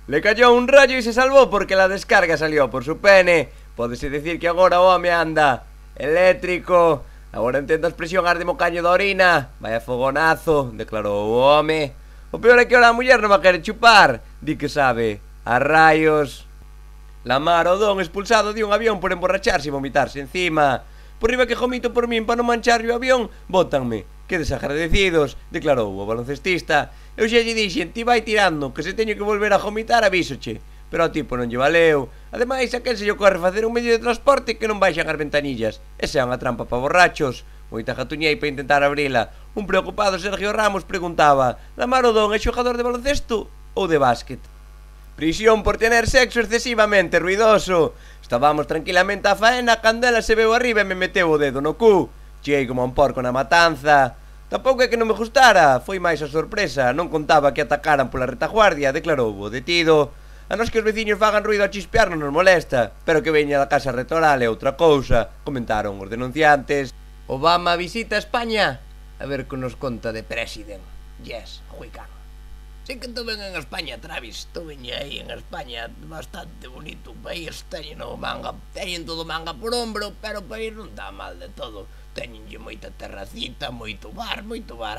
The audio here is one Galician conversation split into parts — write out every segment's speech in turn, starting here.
Le cayó un rayo y se salvó porque la descarga salió por su pene. Pódese decir que agora o home anda eléctrico. Agora entendo a expresión arde mo caño da orina. Vaya fogonazo, declarou o home. O peor é que ahora a muller non va a querer chupar. Di que sabe a raios. Lamar o don expulsado de un avión por emborracharse e vomitarse encima. Por riba que jomito por min para non manchar o avión, bótanme. Que desagradecidos, declarou o baloncestista. Eu xa lle dixen, ti vai tirando, que se teño que volver a vomitar avísoche. Pero ao tipo non lle valeu. Ademais, a quen se lle ocorre facer un medio de transporte que non baixan as ventanillas. Esa é unha trampa para borrachos. Moita gatuñei para intentar abrila. Un preocupado Sergio Ramos preguntaba: Lamar Odón é xogador de baloncesto ou de básquet? Prisión por tener sexo excesivamente ruidoso. Estábamos tranquilamente a faena cando ela se veu arriba e me meteu o dedo no cu. Cheguei como un porco na matanza. Tampouco é que non me gustara, foi máis a sorpresa. Non contaba que atacaran pola retaguardia, declarou o detido. A nos que os veciños fagan ruido a chispear non nos molesta, pero que veña da casa rectoral é outra cousa, comentaron os denunciantes. Obama visita España? A ver que nos conta de president. Yes, juican. Sí que estuve en España, Travis. Estuve aí en España, bastante bonito o país. Teñen todo manga por hombro, pero o país non está mal de todo. Teñenlle moita terracita, moito bar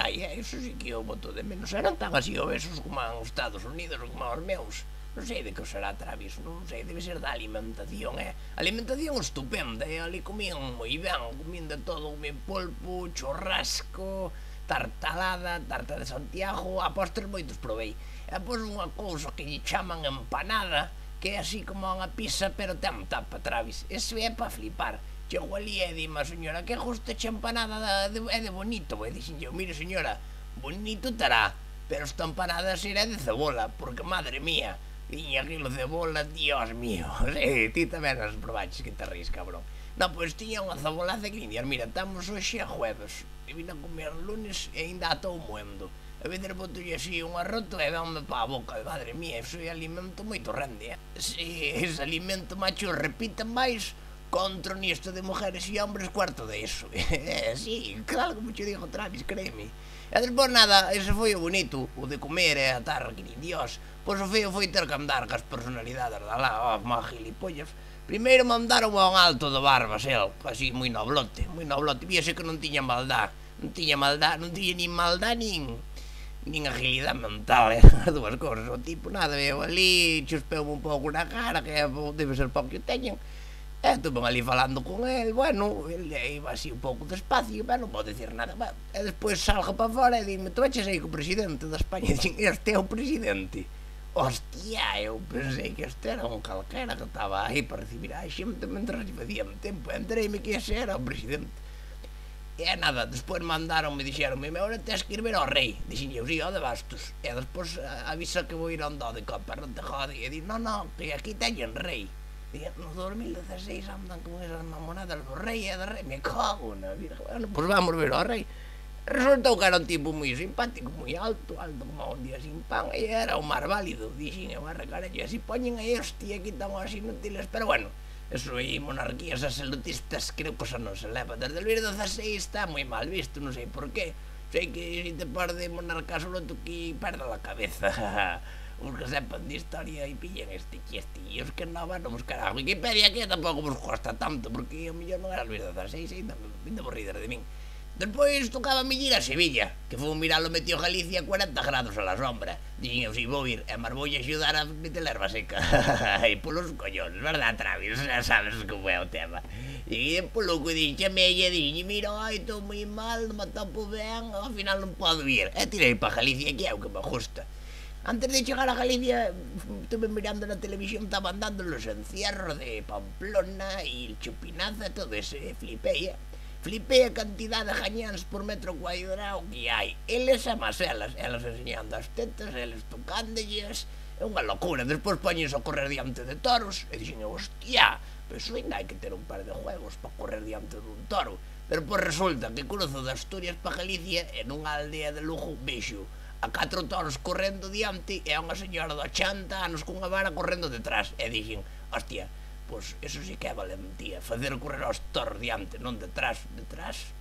aí, eso sí que eu boto de menos. E non tan así obesos como en Estados Unidos ou como os meus. Non sei de que será, Travis, non sei, debe ser da alimentación, alimentación estupenda, ali comían moi ben, comían de todo, comían polpo, churrasco, tartalada, tarta de Santiago, a postres moitos provei. E pois unha cousa que lle chaman empanada, que é así como unha pizza, pero ten tapa, Travis, ese é pa flipar. Chego ali e dime a señora, que gusta che empanada é de bonito, e dixen eu, mire señora, bonito terá, pero esta empanada será de cebola, porque madre mía, viña aquilo cebola, dios mío. Ti tamén as probaches que te ris, cabrón. Non, pois tiña unha cebolaza que indias. Mira, estamos hoxe a jueves e vine a comer lunes e ainda atou moendo. A veces botolle así un arroto e venme pa a boca. Madre mía, iso é alimento moito rende, Si, ese alimento, macho, repita máis contronista de mujeres e hombres cuarto de eso. Sí, claro, como che digo, Travis, créeme. E despois nada, ese foi o bonito, o de comer e atar que nin dios. Pois o feo foi ter que andar cas personalidades da lá, má gilipollas. Primeiro mandaron a un alto de barbas, así moi noblote, víase que non tiña maldad, non tiña nin maldad nin agilidade mental, as dúas cosas. O tipo nada, veo ali, chuspeume un pouco na cara, que debe ser pouco que teñen. Estuve ali falando con el, bueno, ele iba así un pouco despacio, non pode dicir nada. E despois salgo para fora e dime, tu veches aí co presidente da España? E dixen, este é o presidente. Hostia, eu pensei que este era un calquera que estaba aí para recibir a xente mentre facían tempo. Entreime que ese era o presidente. E nada, despois mandaronme, dixeronme, agora tens que ir ver ao rei. Dixen eu, sí, ao de Bastos. E despois avisa que vou ir a andar de copa, non te jode. E di, non, que aquí teñen rei. No 2016 andan con esas mamonadas do rei e da rei. Me cago na virgen. Bueno, pois vamos ver ao rei. Resultou que era un tipo moi simpático, moi alto como un día sin pan. E era o mar válido. Dixen eu, arrecarello, así poñen aí, hostia, aquí estamos así inútiles. Pero bueno, eso aí, monarquías absolutistas, creo que eso non se leva. Desde el 2016 está moi mal visto, non sei por qué. Sei que se te par de monarca absoluto que perda la cabeza. Os que sepan de historia e pillen este chiste. E os que non van a buscar a Wikipedia, que tampouco vos cuesta tanto, porque o millón non era Luis XVI, ainda me aburridas de min. Despois tocaba me ir a Sevilla, que foi un miralo metió Galicia a 40 grados a la sombra. Dixen eu, si vou ir, e mar vou axudar a meter a erva seca. E polos collóns, verdad, Travis? Xa sabes como é o tema. E polo que dixeme ella, dixen, mira, estou moi mal, non me topo ben, ao final non podo ir. E tirei para Galicia, que é o que me gusta. Antes de chegar a Galicia, estuve mirando na televisión, estaban dando los encierros de Pamplona e el Chupinaza, todo ese, flipei a cantidad de jañáns por metro cuadrado que hai. Eles e más elas enseñando as tetas, eles tocándolles, é unha locura. Despois poñense a correr diante de toros, e dixen, hostia, pero ainda hai que ter un par de juegos para correr diante dun toro. Pero pois resulta que cruzo de Asturias para Galicia, en unha aldea de Lugo, vexo a 4 toros correndo diante e a unha señora de 80 anos cunha vara correndo detrás. E dixen, hostia, pois eso sí que é valentía, facer correr aos toros diante, non detrás.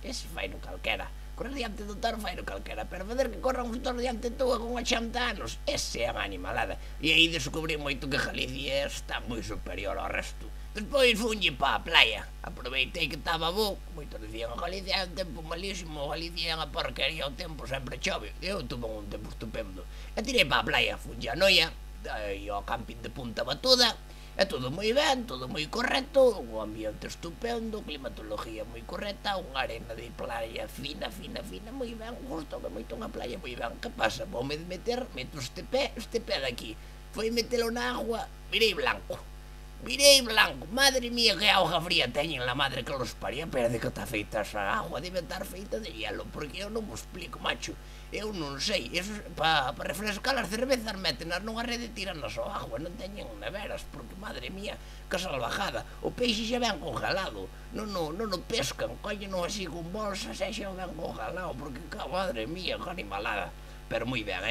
Ese fai no calquera. correr diante do toro fai no calquera, pero fazer que corra un toro diante túa con 80 anos, ese é a animalada. E aí descubrí moito que Galicia está moi superior ao resto. Despois funlle pa a playa, aproveitei que estaba bo, moitos dicían, Galicia é un tempo malísimo, Galicia é unha porquería, o tempo sempre chove. Eu tuve un tempo estupendo. E tirei pa a playa, funlle a Noia, e ao camping de Punta Batuda. É todo moi ben, todo moi correcto, un ambiente estupendo, climatología moi correcta, unha arena de playa fina, moi ben, gusto que moito unha playa moi ben. Que pasa? Voume meter, meto este pé de aquí. Foi metelo na agua, virei blanco, madre mía, que auga fría teñen, la madre que los paría, pero de que está feita esa agua, debe estar feita de hielo, porque eu non vos explico, macho. Eu non sei, eso para refrescar as cervezas metenas nunha rede e tiranas ao agua, non teñen neveras, porque madre mía, que salvajada, o peixe xa ben congelado, non o pescan, collen así con bolsas e xa ben congelado, porque madre mía, que animalada. Pero moi ben,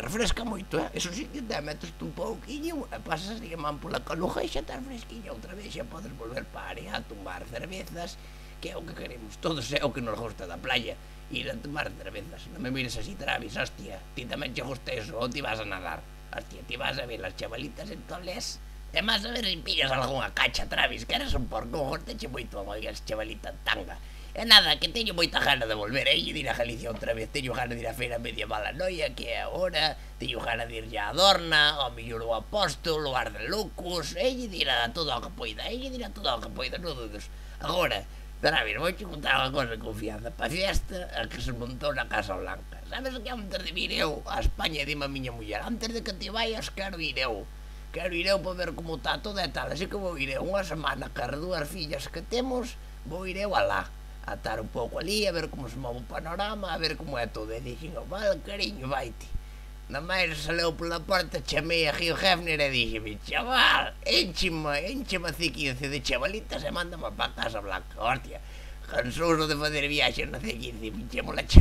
refresca moito, eso sí que te metes un pouquiño, pasas e man pola caluja e xa estás fresquiño outra vez, xa podes volver para a área a tomar cervezas, que é o que queremos, todos é o que nos gusta da playa, ir a tomar cervezas. Non me mires así, Travis, hostia, ti tamén che gusta eso, ou ti vas a nadar, hostia, ti vas a ver as chavalitas en Tolés, e máis a ver se pillas algunha cacha, Travis, que eres un porco, gustache moito a as chavalitas tanga. E nada, que teño moita gana de volver, de ir a Galicia outra vez, teño gana de ir a Feira Medieval a Noia, que é agora, teño gana de ir a Adorna, ao mellor o Apóstol, o Arde Lucus, de ir a todo o que poida, non dudes. Agora, Travis, vou che contar unha cosa de confianza, pa fiesta a que se montou na Casa Blanca. Sabes que antes de vir eu a España, dime a miña muller, antes de que te vayas, quero ir eu para ver como está todo e tal, así que vou ir eu unha semana, cara dúas fillas que temos, vou ir eu alá, a estar un pouco ali, a ver como se move o panorama, a ver como é todo. E dixen, vale, cariño, vaite. Na máis saleu pola porta, chamei a Hugh Hefner e dixeme, chaval, enchema así 15 de chavalitas e mándame pa Casa Blanca. Hostia, cansouso de fazer viaxes na C15, pinchemos as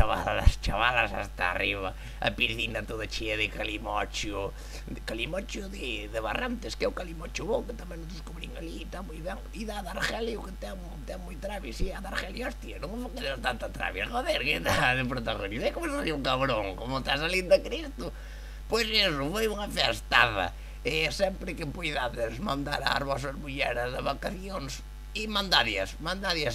chavalas hasta arriba, a piscina toda chea de calimocho de Barrantes, que é o calimocho bo, que tamén o descubrín ali, está moi ben, e da Argelio, que ten moi Travis, e a da Argelio, hostia, non me quedes tanta Travis, joder, que está de protagonista, como soy un cabrón, como está salindo a Cristo. Pois eso, foi unha festada, e sempre que poidades mandar as vosas mulleras de vacacións, e mandadias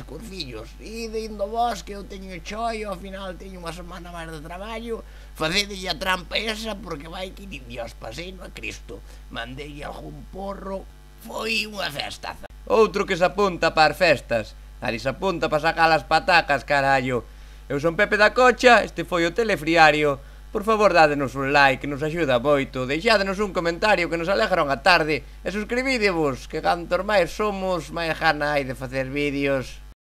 cos fillos, e de indo vos, que eu teño choio, ao final teño unha semana máis de traballo, facedelle a trampa esa, porque vai que nin Dios, pasei no a Cristo, mandei algún porro, foi unha festaza. Outro que se apunta para as festas, ali se apunta para sacar as patacas, carallo. Eu son Pepe da Cocha, este foi o Telefriario. Por favor, dádenos un like, que nos axuda moito, deixádenos un comentario que nos alegra unha tarde e suscribidevos, que cantos máis somos, máis gana hai de facer vídeos.